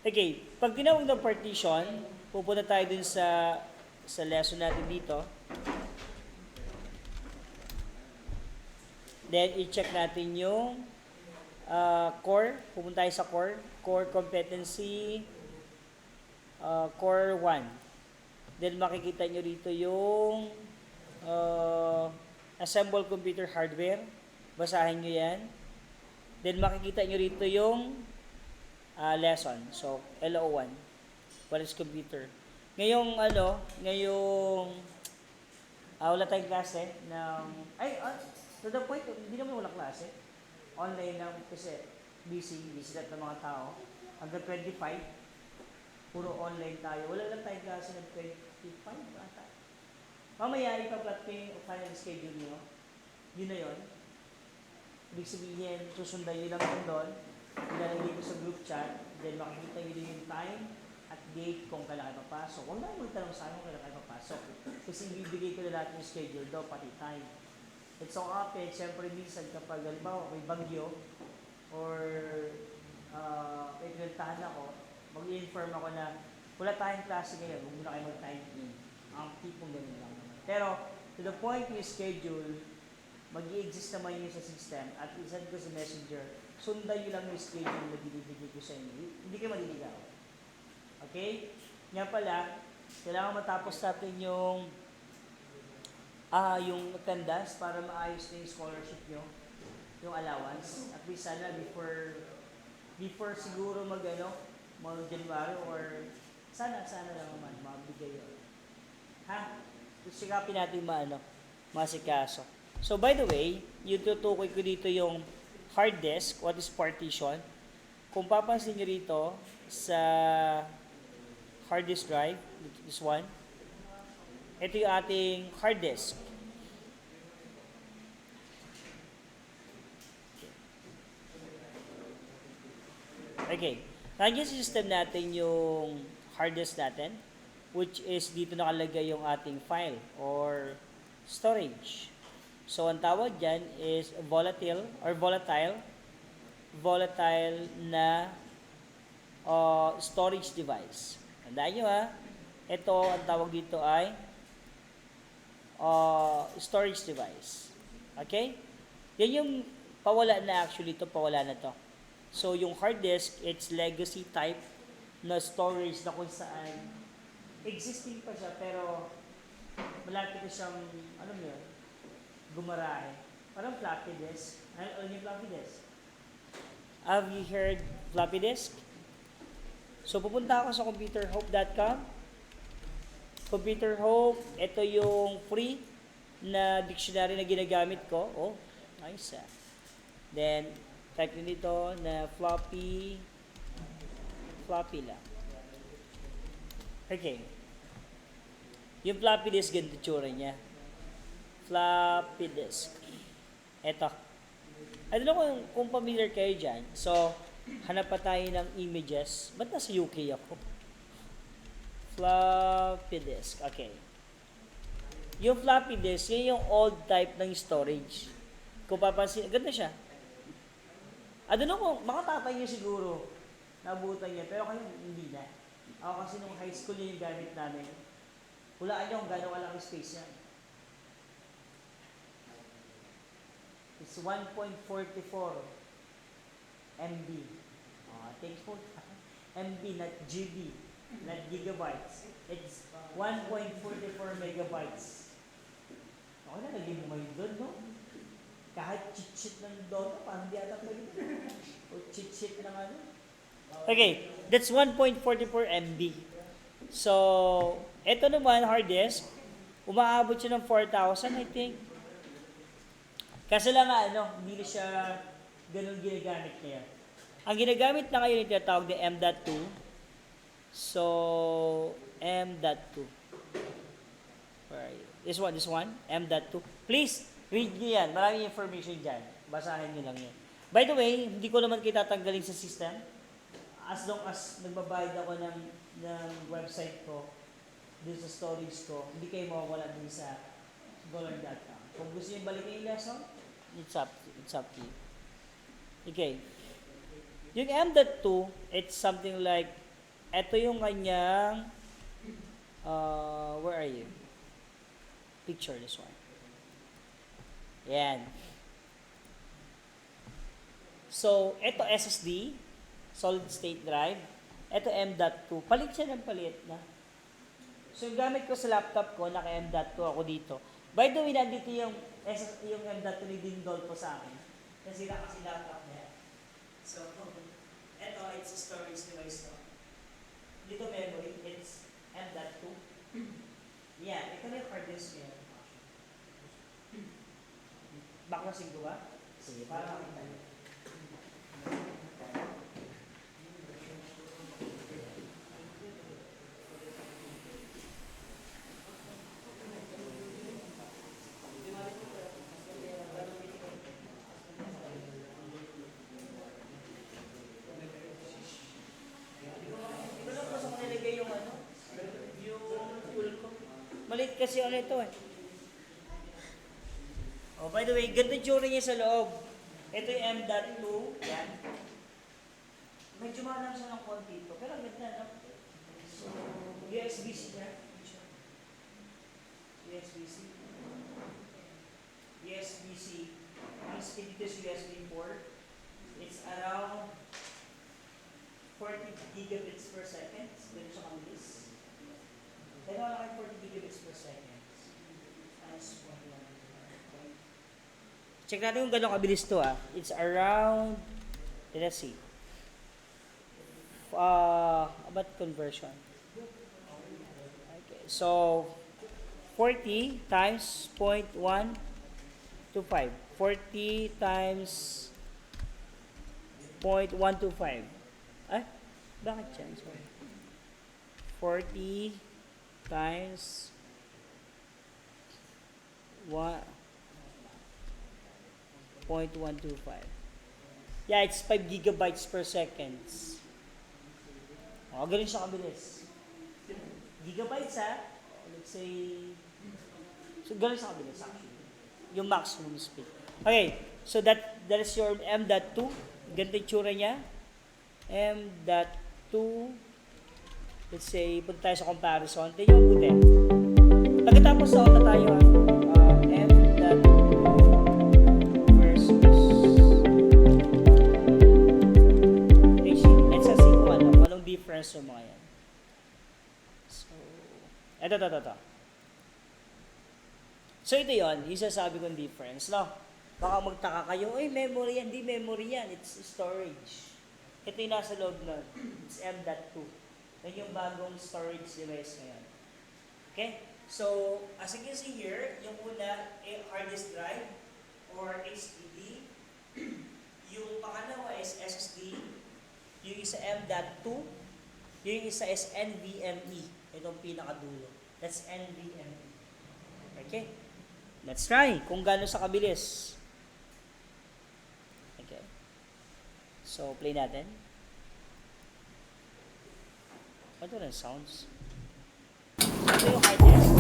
Okay, pag tinawag ng partition, pupunta tayo dun sa lesson natin dito. Then, i-check natin yung core. Pupunta tayo sa core. Core competency, core 1. Then, makikita nyo rito yung assemble computer hardware. Basahin nyo yan. Then, makikita nyo rito yung lesson. So, LO1. What is computer? Ngayong, wala tayong klase to the point, hindi naman wala klase. Online lang kasi busy lahat ng mga tao. Hanggang 25, puro online tayo. Wala lang tayong klase ng 25 ata. Mamaya, ipa-plot ko yung final schedule nyo. Yun na yun. Ibig sabihin, susundan nyo lang yun doon. Ilalagay ko sa group chat. Then makikita nyo din yung time at date kung kailan kayo papasok. Huwag na magtanong sa akin kung kailan kayo papasok. Kasi ibibigay ko na lahat yung schedule daw, pati time. It's so often, syempre minsan kapag halimbawa may bagyo or may pinuntahan ako, mag-i-inform ako na wala tayong klase ngayon, huwag muna kayo mag-time in. Ang tipong ganun lang. Pero to the point yung schedule, mag-i-exist naman yun sa system at isend ko sa messenger, sundan nyo lang yung schedule na binibigay ko sa inyo. Hindi kayo maliligaw. Okay? Nga pala, kailangan matapos natin yung attendance para maayos na yung scholarship nyo, yung allowance. At least sana before siguro mag-January or sana lang naman, mabigay yun. Ha? Sikapin natin masikaso. So by the way, yung tutukoy ko dito yung hard disk, what is partition. Kung papansin nyo rito sa hard disk drive, this one, ito yung ating hard disk. Okay. Nandiyan sa system natin yung hard disk natin, which is dito nakalagay yung ating file or storage. So, ang tawag dyan is volatile na storage device. Tandaan nyo ito, ang tawag dito ay storage device. Okay? Yan yung pawala na actually ito, pawala na to. So, yung hard disk, it's legacy type na storage na kung saan existing pa siya, pero malapit na siyang, gumarahe. Parang floppy disk. Alam niyo floppy disk? Have you heard floppy disk? So, pupunta ako sa computerhope.com. Computer Hope, ito yung free na dictionary na ginagamit ko. Oh, nice Then, type nyo dito na floppy lang. Okay. Yung floppy disk, ganito tsura niya. Floppy disk. Ito. I don't know kung familiar kayo dyan. So, hanap pa tayo ng images. Ba't nasa UK ako? Floppy disk. Okay. Yung floppy disk, yun yung old type ng storage. Kung papansin, ganda siya. I don't know kung makatatay niyo siguro. Nabutan niya. Pero kayo, hindi na. Ako kasi nung high school yun yung gamit namin. Hulaan niyo kung gano'ng kalaki space yan. It's 1.44 MB. Thanks po. MB, not GB. Not gigabytes. It's 1.44 megabytes. Ako na, naging mo ngayon doon, no? Kahit cheat-sheet ng Dota, parang di ata pwede. O cheat-sheet ng Okay, that's 1.44 MB. So, eto naman, hard disk, umaabot siya ng 4,000, I think. Kasi lang hindi na siya ganun ginagamit niya. Ang ginagamit na ngayon yung tinatawag na M.2. So, M.2. This one, M.2. Please, read nyo yan. Maraming information dyan. Basahin nyo lang yan. By the way, hindi ko naman kayo tatanggalin sa system. As long as nagbabayad ako ng website ko, dun sa storage ko, hindi kayo mawawala dun sa dollar.com. Kung gusto nyo balikin yung lesson, it's up to you. Okay. Yung M.2, it's something like ito yung kanyang, where are you? Picture this one. Yan. So, ito SSD, solid state drive. Ito M.2. Palit siya ng palit na. So, yung gamit ko sa laptop ko, naka M.2 ako dito. By the way, nandito yung M.2 ni Dindol po sa akin. Kasi laptop niya. So, ito, it's a storage device to. Dito memory, it's M.2. Yan, ito na yung hard disk niya. Baklasin ko ba? Sige, para makita niyo. Malit kasi ano ito eh. Oh, by the way, ganda tsura niya sa loob. Ito yung M.2. Yan. Medyo mahanap siya ng konti ito. Pero ganda, no? So, USB-C niya. USB-C. USB-C. Ang speed dito is USB 4. It's around 40 gigabits per second. Ganun siya kabilis. Pero wala kayo 40 gigabits per second. Check natin kung gano'ng kabilis to ah. It's around, let's see. About conversion. Okay, so 40 times 0.125. 40 times 0.125. Ay, bakit yan? Sorry. 40 times 0.125. Yeah, it's 5 gigabytes per second. Oh, ganun siya kabilis. Gigabytes ha? Let's say, so ganun siya kabilis actually. Yung maximum speed. Okay, so that is your M.2. Ganito yung tsura niya. M.2. Let's say, punta tayo sa comparison. Ito yung mabuti. Pagkatapos sa na tayo M.2 versus let's see kung anong difference yung mga yan. So, ito. So, ito yun. Yung sasabi kong difference. No? Baka magtaka kayo, memory yan. Hindi memory yan. It's storage. Ito yung nasa loob nun. It's M.2. Yan yung bagong storage device ngayon. Okay? So, as you can see here, yung una, hard disk drive or HDD. Yung pangalawa is SSD. Yung isa M.2. Yung isa is NVMe. Itong pinakadulo. That's NVMe. Okay? Let's try kung gaano sa kabilis. Okay. So, play natin. What are the sounds? Ito yung hard disk.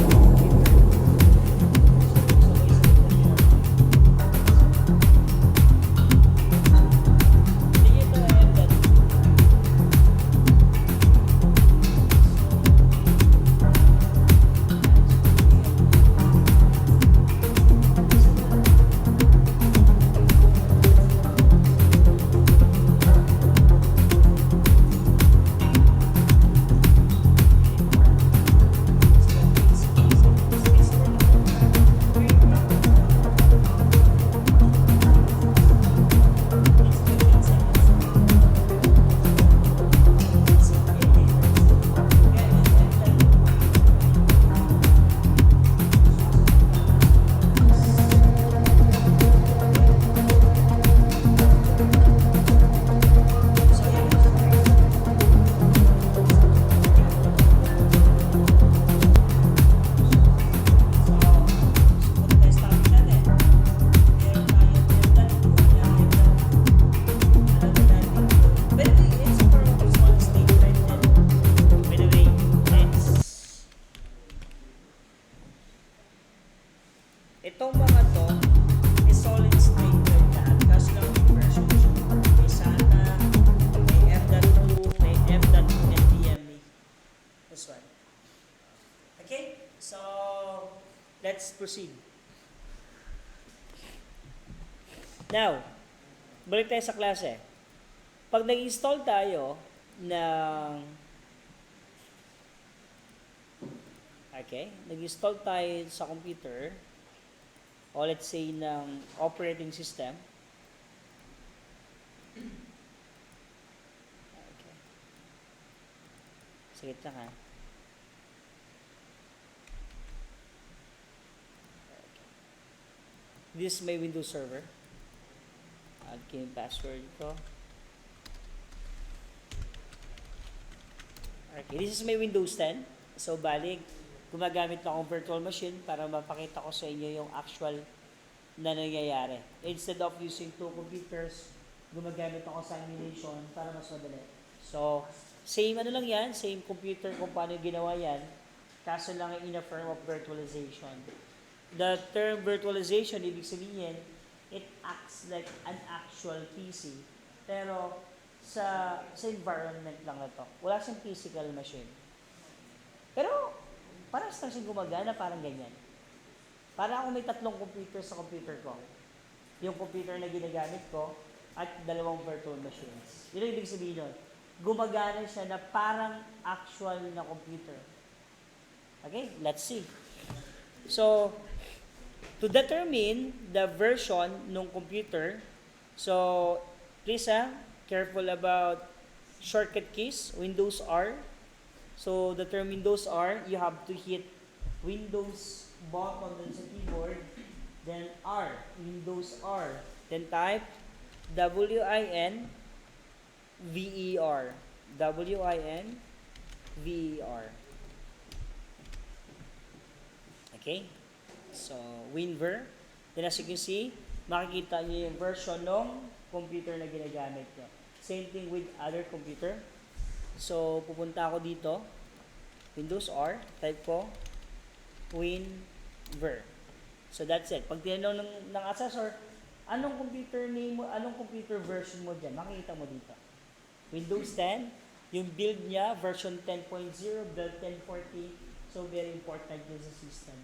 let's proceed. Now, balik tayo sa klase. Pag nag-install tayo ng nag-install tayo sa computer o let's say ng operating system. Okay. Sige lang ha. This is my Windows server. Add ko yung password ko. Okay, this is my Windows 10. So, balik, gumagamit na akong virtual machine para mapakita ko sa inyo yung actual na nangyayari. Instead of using two computers, gumagamit ako sa emulation para mas madali. So, same ano lang yan, same computer kung paano ginawa yan, kaso lang in a form of virtualization. The term virtualization, ibig sabihin, it acts like an actual PC. Pero, sa environment lang na to. Wala siyang physical machine. Pero, parang lang siyang gumagana, parang ganyan. Para ako may 3 computer sa computer ko. Yung computer na ginagamit ko at 2 virtual machines. Yun ang ibig sabihin nun. Gumagana siya na parang actual na computer. Okay, let's see. So, to determine the version ng computer, so, please careful about shortcut keys, Windows R. So, the term Windows R, you have to hit Windows button on the keyboard, then R, Windows R. Then type WINVER. WINVER. Okay? So, WinVer. Then as you can see, makikita niyo yung version ng computer na ginagamit nyo. Same thing with other computer. So, pupunta ako dito. Windows R. Type ko WinVer. So, that's it. Pag tinanong ng assessor, anong computer name mo, anong computer version mo dyan? Makikita mo dito. Windows 10. Yung build niya, version 10.0, build 1040. So, very important yun sa system.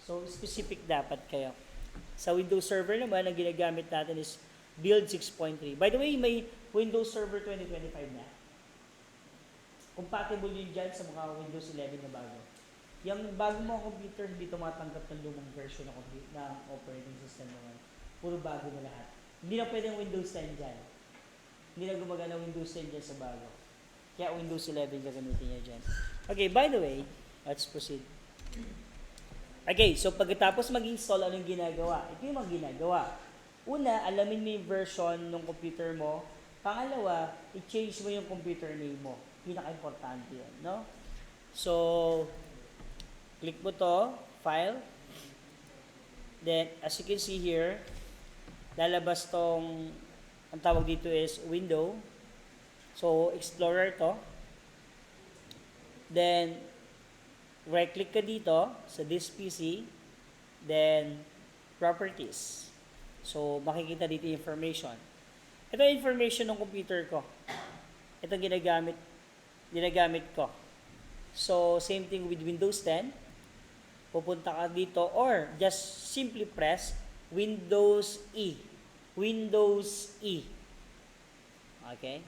So, specific dapat kayo. Sa Windows Server naman, ang ginagamit natin is build 6.3. By the way, may Windows Server 2025 na. Compatible yun dyan sa mga Windows 11 na bago. Yung bago mga computer, hindi tumatanggap ng lumang version ng operating system naman. Puro bago na lahat. Hindi na pwedeng Windows 10 dyan. Hindi na gumagana Windows 10 dyan sa bago. Kaya Windows 11 gagamitin niya dyan. Okay, by the way, let's proceed. Okay, so pagkatapos mag-install, anong ginagawa? Ito yung mga ginagawa. Una, alamin mo yung version ng computer mo. Pangalawa, i-change mo yung computer name mo. Pinaka-importante yun, no? So, click mo to, File. Then, as you can see here, lalabas tong, ang tawag dito is Window. So, Explorer to. Then, right-click ka dito sa this PC. Then, Properties. So, makikita dito yung information. Ito yung information ng computer ko. Ito ginagamit ko. So, same thing with Windows 10. Pupunta ka dito or just simply press Windows E. Windows E. Okay?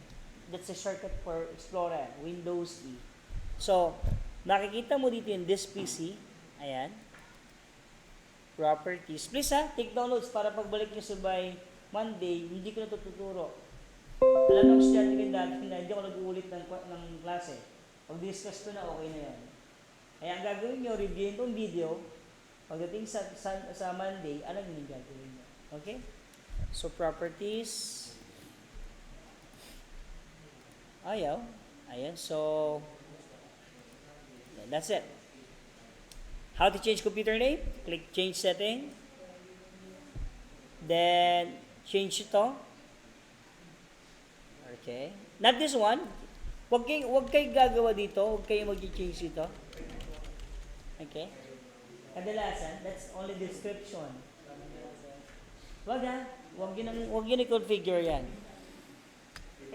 That's a shortcut for Explorer. Windows E. So, makikita mo dito yung this PC. Ayan. Properties. Please take downloads para pagbalik nyo sa by Monday, hindi ko na ito tuturo. Alam ng estudyante ko dati na hindi ako nag-uulit ng klase. Pag discuss ko na, okay na yan. Kaya ang gagawin nyo, reviewin itong video. Pagdating sa Monday, alam nyo yung gagawin nyo. Okay? So, properties. Ayaw. Ayan. So, that's it. How to change computer name? Click change setting. Then, change ito. Okay. Not this one. Huwag kayo gagawa dito. Huwag kayo mag-change ito. Okay. Kadalasan, that's only description. Huwag yun i-configure yan.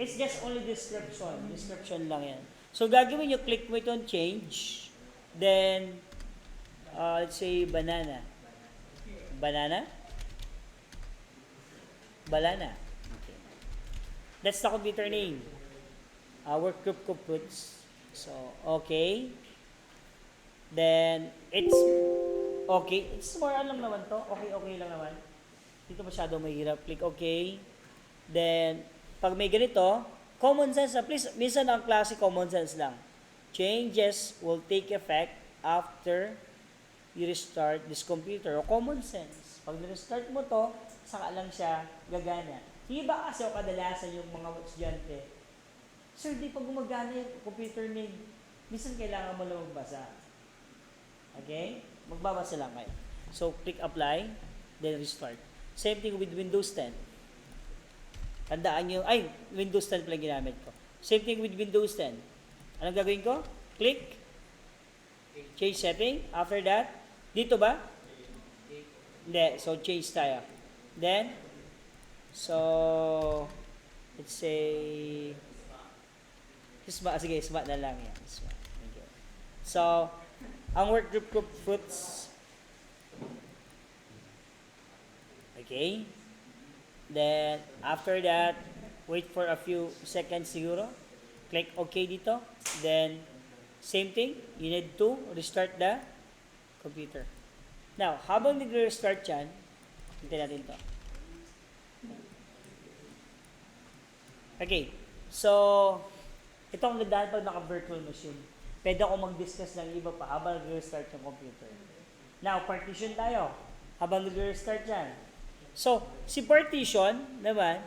It's just only description. Description lang yan. So, gagawin nyo, click mo itong change. Then, Let's say banana. Banana? Balana. Okay. That's the computer name. Our group puts. So, okay. Then, it's okay. It's more lang naman to. Okay, okay lang naman. Dito masyado mahirap. Click okay. Then, pag may ganito, common sense na. Please, minsan ang klase common sense lang. Changes will take effect after you restart this computer. O common sense. Pag na-restart mo to, saka lang siya gagana. Yung iba kasi o kadalasan yung mga estudyante, sir, di pa gumagana yung computer name. Minsan kailangan mo lang magbasa. Okay? Magbabasa lang kayo. So, click apply, then restart. Same thing with Windows 10. Tandaan nyo, Windows 10 pala ginamit ko. Same thing with Windows 10. Anong gagawin ko? Click, change setting. After that, dito ba? Hindi. So, change tayo. Then, so, let's say, sige, SMA na lang yan. SMA. Okay. So, ang work group fruits. Okay. Then, after that, wait for a few seconds siguro. Click OK dito. Then, same thing. You need to restart the computer. Now, habang nag-restart yan, hintayin natin to. Okay. So, ito ang gandaan pag naka-virtual machine. Pwede ako mag-discuss ng iba pa habang nag-restart yung computer. Now, partition tayo. Habang nag-restart yan. So, si partition naman,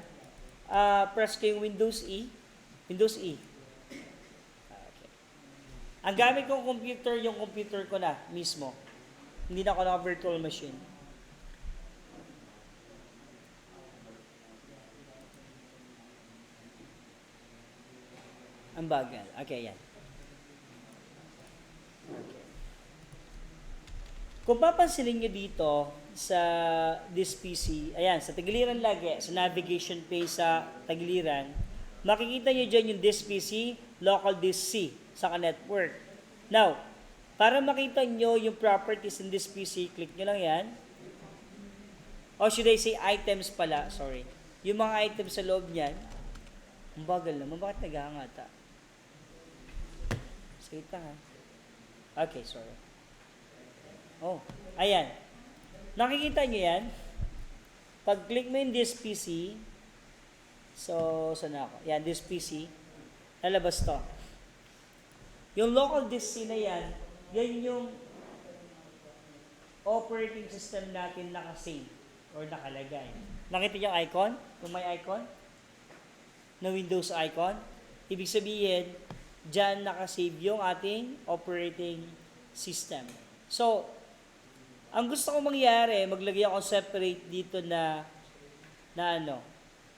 press ko yung Windows E. Windows E. Okay. Ang gamit kong computer, yung computer ko na mismo. Hindi na ako naka-virtual machine. Ang bagal. Okay, yan. Okay. Kung papansinin nyo dito sa this PC, ayan, sa tagiliran lagi, sa navigation page sa tagiliran, makikita nyo dyan yung this PC, local disk C, sa network. Now, para makita nyo yung properties in this PC, click nyo lang yan. Or should I say items pala, sorry. Yung mga items sa loob niyan, ang bagal naman, bakit nag-aangata? Sige ha. Okay, sorry. Oh, ayan. Nakikita nyo yan? Pag-click mo yung this PC, so, saan ako? Yan, this PC, lalabas to. Yung local disk C na yan, yan yung operating system natin naka-save or nakalagay. Nakita yung icon? Kung may icon? Na Windows icon? Ibig sabihin, dyan naka-save yung ating operating system. So, ang gusto ko mangyari, maglagay ako separate dito na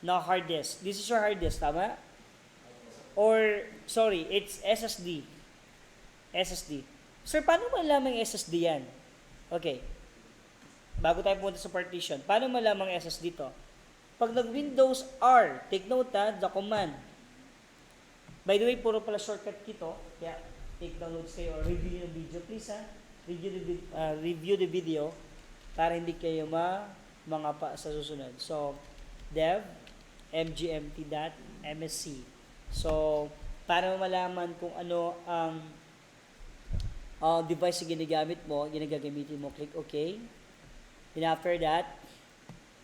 hard disk. This is your hard disk, tama? Or, sorry, it's SSD. SSD. Sir, paano malamang SSD yan? Okay. Bago tayo pumunta sa partition, paano malamang SSD to? Pag nag-Windows R, take note the command. By the way, puro pala shortcut key to. Kaya, take downloads kayo or review yung video, please ha. Review the video para hindi kayo mga pa sa susunod. So, dev mgmt.msc. So, para malaman kung ano ang device na ginagamit mo, ginagagamitin mo, click OK. And after that,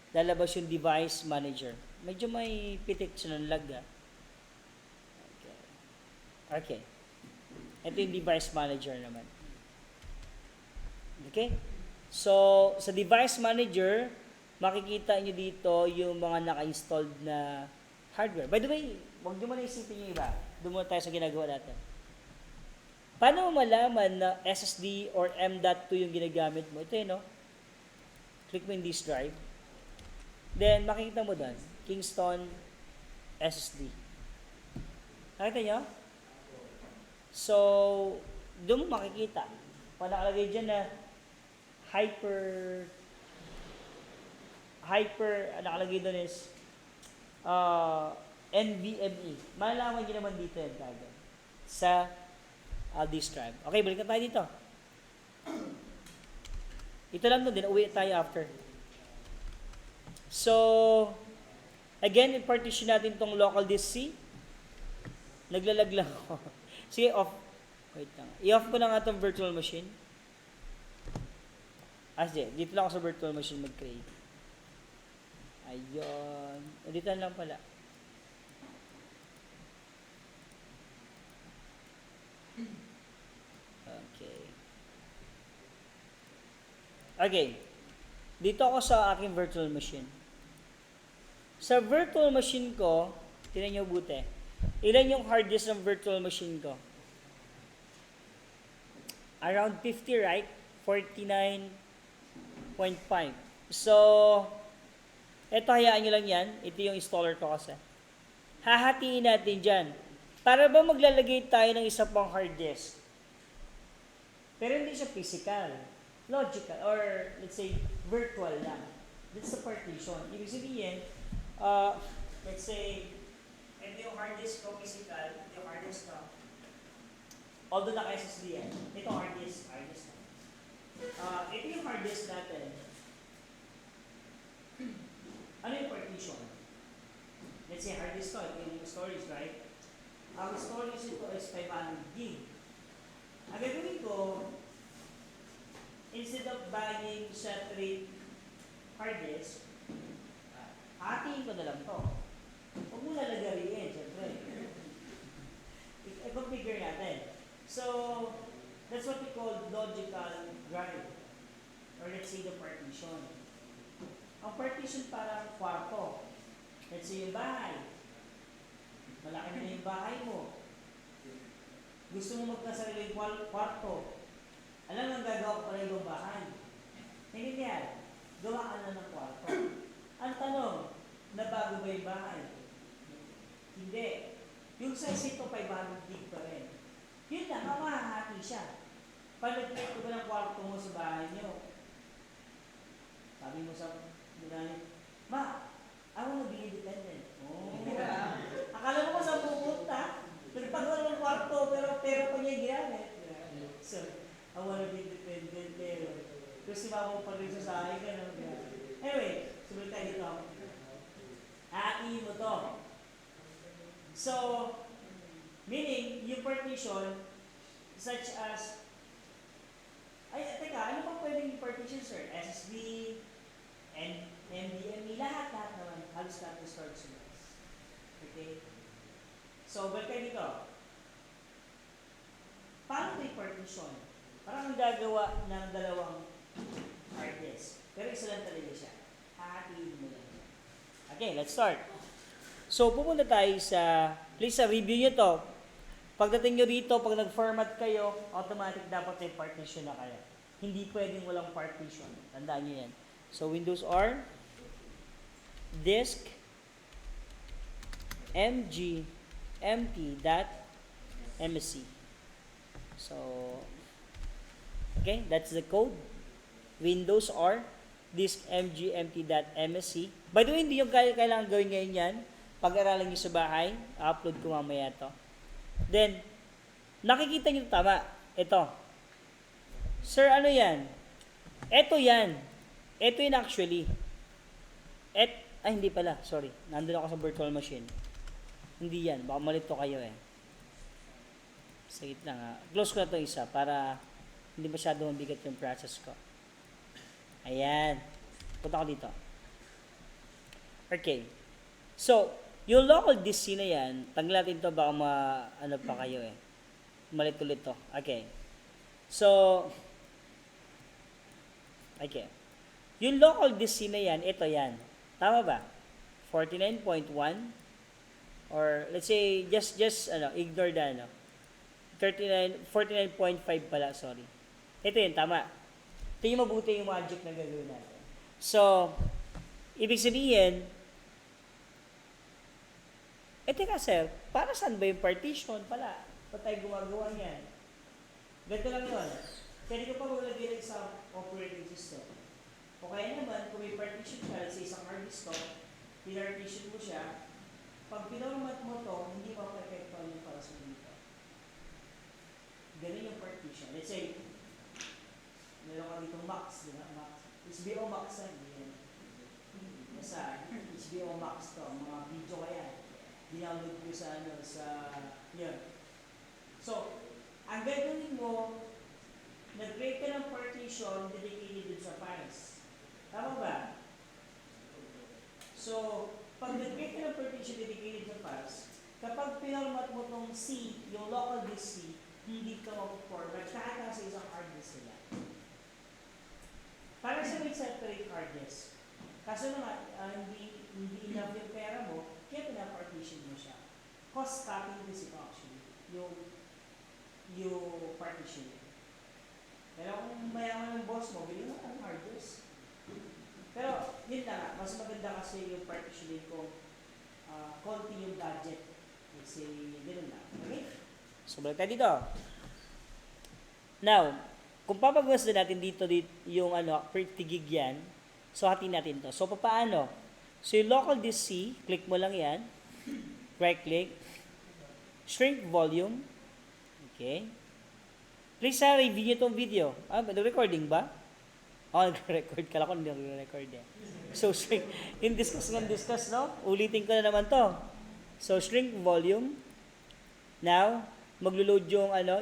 lalabas yung device manager. Medyo may pitik siya ng lag. Okay. Ito yung device manager naman. Okay? So, sa device manager, makikita nyo dito yung mga naka-installed na hardware. By the way, huwag nyo muna isipin yung iba. Doon muna tayo sa ginagawa natin. Paano mo malaman na SSD or M.2 yung ginagamit mo? Ito yun, no? Click mo yung disk drive. Then, makikita mo doon, Kingston SSD. Nakita nyo? So, doon mo makikita. Kung nakalagay dyan na nakalagay doon is NVMe. Malalaman nyo naman dito yung tagin sa disk drive. Okay, balikan tayo dito. Ito lang din, uwi tayo after. So, again, i-partition natin tong local disk C. Naglalag lang ako. Sige, off. Wait lang. I-off ko na nga itong virtual machine. Sige, dito lang ako sa virtual machine mag-create. Ayun. Dito lang pala. Okay. Dito ako sa aking virtual machine. Sa virtual machine ko, tinan nyo buti. Ilan yung hard disk ng virtual machine ko? Around 50, right? 49.5. So, eto hayaan nyo lang yan. Ito yung installer ko kasi. Hahatiin natin dyan. Para ba maglalagay tayo ng isa pang hard disk? Pero hindi siya physical. Logical, or let's say, virtual lang. That's the partition. Ibig sabihin, let's say, ito yung hard disk ko, physical, ito yung hard disk ko. Although naka-SSD yan, ito hard disk ko. Ito yung hard disk natin. Ano yung partition? Let's say hard disk ko, ito yung storage, right? Ang storage ito is 500 gig. Ang gagawin ko, instead of buying separate hard disk, hatiin ko na lang to. Huwag mo lalagariin, syempre. I-configure natin. So, that's what we call logical drive. Or let's say the partition. Ang partition parang kwarto. Let's say yung bahay. Malaki na yung bahay mo. Gusto mo magkasariling kwarto. Alam ang gagawa ko pala yung bahay. Hindi yan. Gawa ka na ng kwarto. Ang tanong, nabago ba yung bahay? Hindi. Yung size ito, 500 gig pa rin. Yun lang, mamahati siya. Palagay ko ba ng kwarto mo sa bahay niyo? Sabi mo sa ginanit, Ma, I wanna be independent. Oh. Akala mo sa pupunta, nagpagawa ng kwarto, pero pa niya ginamit. So, I wanna be independent, pero kasi mama mo pa rin sa akin, gano'n. Anyway, sumunod tayo dito. Hatiin mo to. So, meaning, yung partition, such as, teka, ano pa pwedeng partition, sir? SSD, and NVMe, lahat naman, halos lahat ng storage device. Okay? So, balik kayo dito. Paano ito yung partition? Parang ang gagawa ng dalawang hard disk. Pero isa lang talaga siya. Hahatiin mo lang. Okay, let's start. So, pupunta tayo sa, please review nyo to. Pagdating nyo dito, pag nag-format kayo, automatic dapat may partition na kayo. Hindi pwedeng walang partition. Tandaan nyo yan. So, Windows R, disk, mg-empty.msc. So, okay, that's the code. Windows R, disk mg-empty.msc. By the way, hindi yung kailangan gawin ngayon yan. Pag-aralan nyo sa bahay, upload ko mamaya to. Then, nakikita nyo tama. Ito. Sir, ano yan? Ito yan. Ito yun actually. Hindi pala. Sorry. Nandun ako sa virtual machine. Hindi yan. Baka malito kayo eh. Sagit lang ha. Close ko na itong isa para hindi masyado mabigat yung process ko. Ayan. Punta ko dito. Okay. So, yung local disk C na yan, tanggal natin ito baka ano pa kayo eh. Malit-ulit to. Okay. So, okay. Yung local disk C na yan, ito yan. Tama ba? 49.1 or let's say just ignore the 49.5 pala, sorry. Ito yun, tama. Ito yung mabuti yung magic na gagawin natin. So, ibig sabihin, teka sir, para saan ba yung partition pala? Ba't tayo gumagawa niyan? Ganito lang yun. Pwede ko pa maglagay lang sa operating system. O kaya naman, kung may partition ka, sa isang hard disk ko, pinartition mo siya, pag pinormat mo to, hindi ma-perfectual yung para sa dito. Ganun yung partition. Let's say, meron ka ditong Max, di ba? Max. HBO Max yan. Basta, HBO Max to. Mga video kaya. Dinownload ko sa yun. So, ang gagawin mo, nag-create ka ng partition dedicated dun sa files. Tama ba? So, pag nag-create ka ng partition dedicated sa files, kapag pinalmat mo tong C, yung local disk C, hindi ka mag-format kahit nasa isang hard disk nila. Para sa may separate hard disk. Kaso naman, hindi enough yung pera mo, kaya pinapartition mo siya. Cost cutting this ito actually, yung partition. Pero kung mayaman ng boss mo, bilhin mo ang hard disk. Pero yun lang, mas maganda kasi yung partitioning kung konti yung budget. Let's say, gano'n lang. Okay? So, balik tayo dito. Now, kung papagawas na natin dito yung pretty gig yan, so hatiin natin to. So, paano? So, yung local disk C, click mo lang yan. Right click. Shrink volume. Okay. Please, review nyo itong video. Recording ba? Nag-record ka lang kung hindi nag-record eh. So, shrink. Discuss, no? Ulitin ko na naman to. So, shrink volume. Now, maglo-load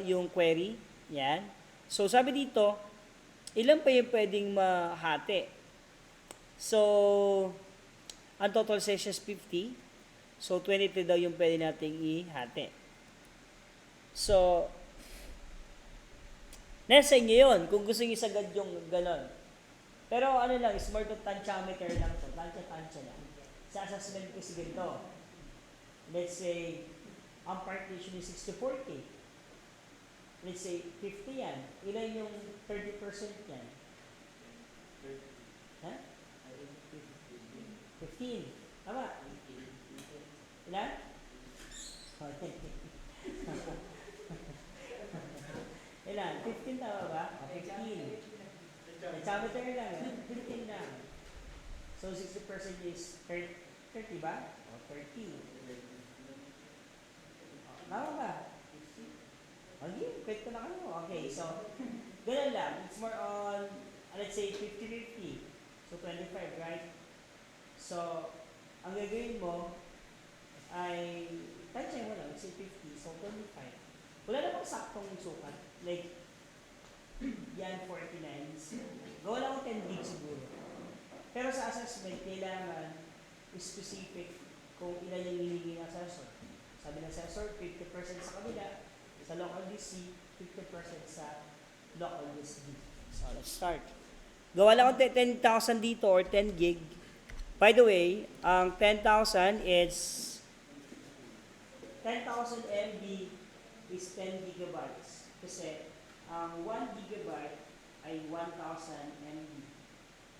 yung query. Yan. So, sabi dito, ilan pa yung pwedeng mahati? So, ang total sessions 50. So, 23 daw yung pwede nating ihati. So, nasa inyo yun, kung gusto nyo isagad yung ganon. Pero lang, smart to tantiometer lang to. Tansya lang. Sa assessment ko si ganito. Let's say, ang partition is 60-40. Let's say, 50 yan. Ilan yung 30% yan? Ha? 15. Tama? Ilan? Ilan? 15 tama ba? 15. Tantiometer lang. 15 lang. So, 60% is 30 ba? O, 30. Tama ba? Okay, quit ko na kayo. Okay, so, ganun lang. It's more on, let's say, 50-50. So, 25, right? So, ang gagawin mo ay, tansya mo lang, let's say 50, so 25. Wala namang saktong sukat. Like, yan, 49. Gawa lang ako 10 gig siguro. Pero sa assessment, kailangan specific kung ilan yung hihingi ng assessor. Sabi ng assessor, 50% sa kabila, sa local disk C, 50% sa local disk D. So, let's start. Gawa lang ako 10,000 dito or 10 gig. By the way, ang 10,000 is 10,000 MB is 10 gigabytes. Kasi ang 1 gigabyte ay 1,000 MB.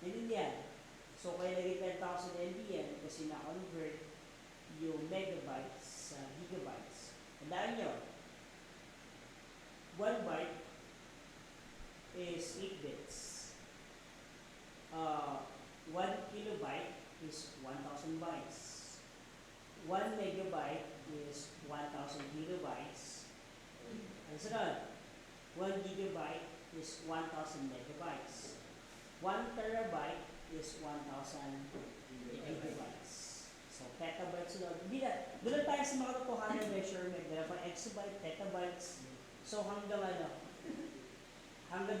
Naintindihan? So, kaya naging 10,000 MB yan kasi na-convert yung megabytes sa gigabytes. Tandaan nyo, 1 byte is 8 bits. 1 kilobyte is 1,000 bytes. 1 megabyte is 1,000 kilobytes. Ano sunod? 1 gigabyte is 1,000 megabytes. 1 terabyte is 1,000 gigabytes. So, petabytes sunod. Hindi na. Doon tayo sa mga totohanan measurement. Meron pa exabyte, petabytes. So, hanggang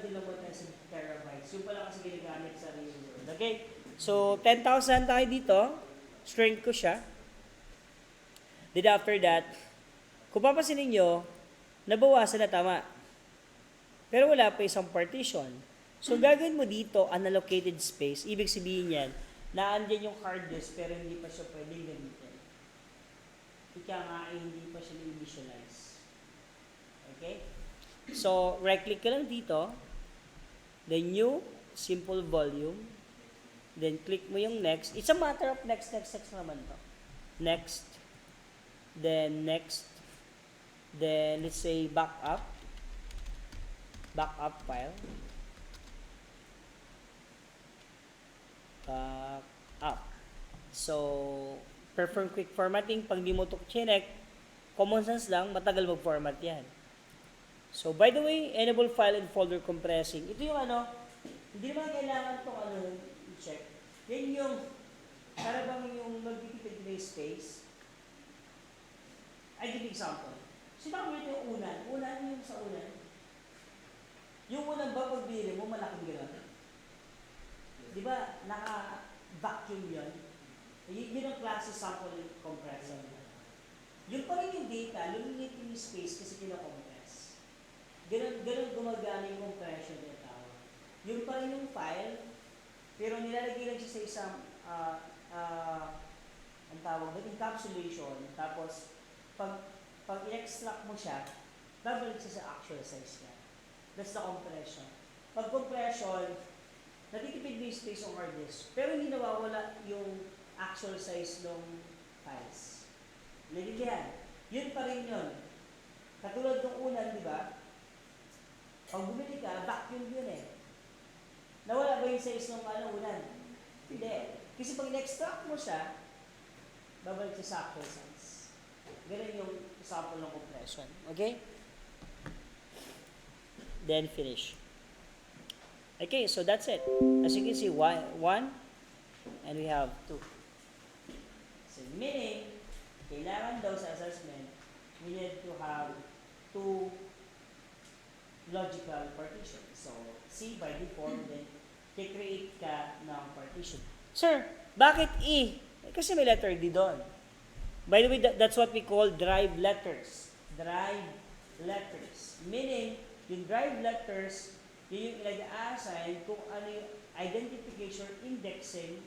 din naman tayo sa terabytes. Yung pala kasi ginagamit sa real world. Okay? So, 10,000 tayo dito. Shrink ko siya. Then after that, kung papansinin nyo, nabawasan na tama. Pero wala pa isang partition. So, gagawin mo dito, unallocated space. Ibig sabihin yan, naandyan yung hard disk pero hindi pa siya pwedeng gamitin. Ika nga ay hindi pa siya na-initialize. Okay? So, right-click ka lang dito. Then, new, simple volume. Then, click mo yung next. It's a matter of next naman to. Next. Then, next. Then, let's say, backup. Backup file. Backup. So, perform quick formatting. Pag di mo ito chinek, common sense lang, matagal mag-format yan. So, by the way, enable file and folder compressing. Ito yung Hindi naman kailangan itong ano, i-check. Yan yung, para bang yung magtitipid na space. I give you example. Sino ko yung unan? Unan yung sa unan. Yung unan ba pag binili mo, malaking gano'n? Di ba, naka-vacuum yun? Yun ang klase sample compressor. Yung pa rin yung data, lumilit yung space kasi kino-compress. Ganun gumagana yung compression ng tao. Yung pa rin yung file, pero nilalagay lang siya sa isang, ang tawag doon, encapsulation. Tapos, pag i-extract mo siya, babalik siya sa actual size niya. That's the compression. Pag compression, natitipid mo yung space ng hard disk, pero hindi nawawala yung actual size ng files. Naliligyan. Yun pa rin yun. Katulad ng unan, di ba? Pag bumili ka, vacuum yun eh. Nawala ba yung size ng unan? Hindi. Kasi pag in-extract mo siya, babalik siya sa actual size. Ganun yung sample ng compression. Okay? Then finish. Okay, so that's it. As you can see, one, and we have two. So meaning, kailangan daw sa assessment, we need to have two logical partitions. So, C by default, then i-create ka ng partition. Sir, bakit E? Kasi may letter D doon. By the way, that's what we call drive letters. Drive letters. Meaning, yung drive letters, yun yung ilag-assign kung ano yung identification indexing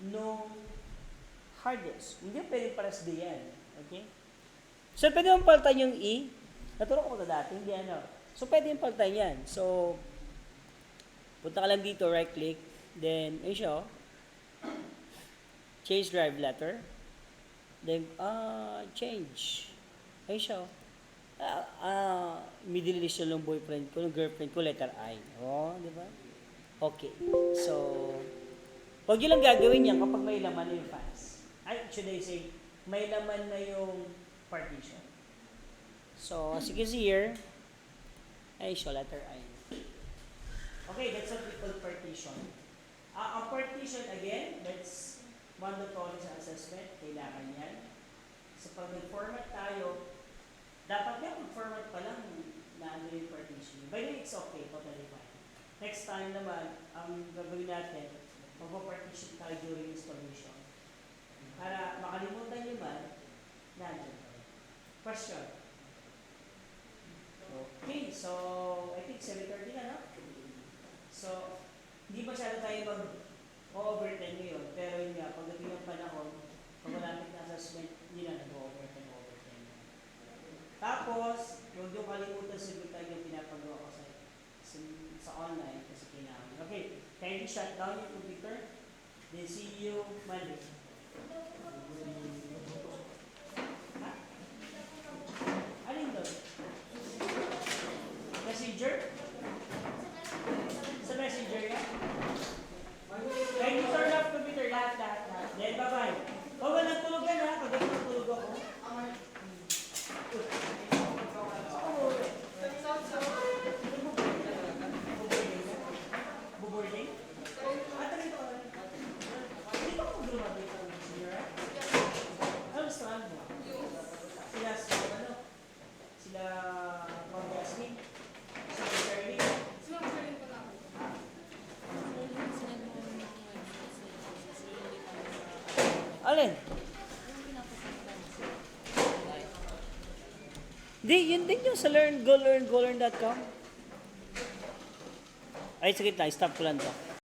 nung hard disk. Hindi pwede paras D yan. Okay? So, pwede mong palitan yung E. Naturo ko ito dati, hindi ano. So, pwede yung palitan yan. So, punta ka lang dito, right click. Then, ayun siya, change drive letter. Then, change. Ayun siya, middle initial ng boyfriend ko, ng girlfriend ko, letter I. Di ba? Okay. So, pag yun lang gagawin niya kapag may laman na yung files. Should I say, may laman na yung partition. So, as you can see here, ay siya, letter I. Okay, that's what we call partition. Ang partition, again, that's one of the topics sa assessment. Kailangan yan. So, pag nag-format tayo, dapat yan, mag-format pa lang na ano yung partition. By the way, it's okay, totally fine. Next time naman, ang gagawin natin, mag-partition tayo during installation. Para makalimutan nyo man, nandiyan. Question? Okay, so I think 7:30 na, no? So, hindi masyado tayo mag-overtime ngayon, pero yun nga, pagdating ng panahon, pag malapit na assessment, hindi na nag-overtime. Tapos, huwag yung kalimutan sagutan yung pinapagawa ko sa online kasi kailangan. Okay, kindly shut down your computer, then see you Monday. Ha? Alin doon? Messenger? Sa messenger yan? Kindly turn off computer, lahat. Then bye-bye. Huwag ka nang tulugan ha, pag tulog ako. Buboarding? Dito ka rin. Dito ako mag-lumabay sa senior, right? Ano gusto mo? Sila Ma'am Yasmin? Sila Shirley? Alin? Di, yun din yung sa golearn.com. Ay, sige na, stop ko lang to.